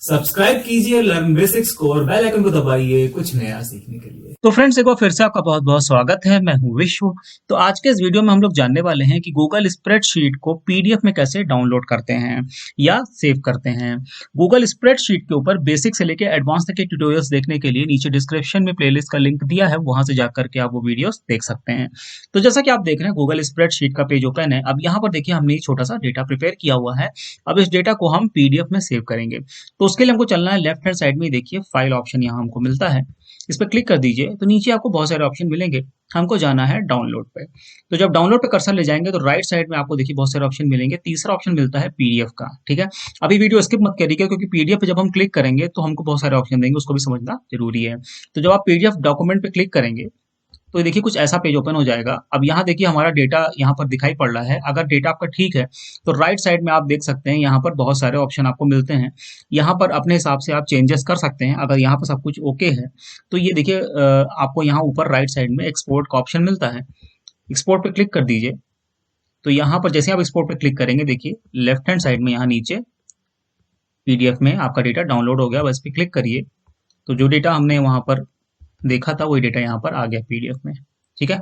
Subscribe कीजिए learn basics को और बेल आइकन को दबाइए कुछ नया सीखने के लिए। तो फ्रेंड्स एक बार फिर से आपका बहुत बहुत स्वागत है। मैं हूं विश्व। तो आज के इस वीडियो में हम लोग जानने वाले हैं कि गूगल स्प्रेडशीट को पीडीएफ में कैसे डाउनलोड करते हैं या सेव करते हैं। गूगल स्प्रेडशीट के ऊपर बेसिक से लेकर एडवांस तक के ट्यूटोरियल्स देखने के लिए नीचे डिस्क्रिप्शन में प्लेलिस्ट का लिंक दिया है, वहां से जाकर के आप वो वीडियोस देख सकते हैं। तो जैसा कि आप देख रहे हैं गूगल स्प्रेडशीट का पेज ओपन है। अब यहाँ पर देखिए हमने एक छोटा सा डेटा प्रिपेयर किया हुआ है। अब इस डेटा को हम पीडीएफ में सेव करेंगे। तो उसके लिए हमको चलना है लेफ्ट हैंड साइड में, देखिए फाइल ऑप्शन यहाँ हमको मिलता है। इस पर क्लिक कर दीजिए तो नीचे आपको बहुत सारे ऑप्शन मिलेंगे। हमको जाना है डाउनलोड पे। तो जब डाउनलोड पे कर्सर ले जाएंगे तो राइट साइड में आपको देखिए बहुत सारे ऑप्शन मिलेंगे। तीसरा ऑप्शन मिलता है पीडीएफ का। ठीक है, अभी वीडियो स्किप मत करिएगा क्योंकि पीडीएफ पे जब हम क्लिक करेंगे तो हमको बहुत सारे ऑप्शन देंगे, उसको भी समझना जरूरी है। तो जब आप पीडीएफ डॉक्यूमेंट पे क्लिक करेंगे तो देखिए कुछ ऐसा पेज ओपन हो जाएगा। अब यहाँ देखिए हमारा डेटा यहाँ पर दिखाई पड़ रहा है। अगर डेटा आपका ठीक है तो राइट साइड में आप देख सकते हैं यहाँ पर बहुत सारे ऑप्शन आपको मिलते हैं। यहाँ पर अपने हिसाब से आप चेंजेस कर सकते हैं। अगर यहाँ पर सब कुछ ओके है तो ये देखिए आपको यहाँ ऊपर राइट साइड में एक्सपोर्ट का ऑप्शन मिलता है। एक्सपोर्ट पे क्लिक कर दीजिए। तो यहाँ पर जैसे आप एक्सपोर्ट पे क्लिक करेंगे देखिए लेफ्ट हैंड साइड में यहाँ नीचे पीडीएफ में आपका डेटा डाउनलोड हो गया। बस पे क्लिक करिए तो जो डेटा हमने वहाँ पर देखा था वही डेटा यहाँ पर आ गया पीडीएफ में। ठीक है।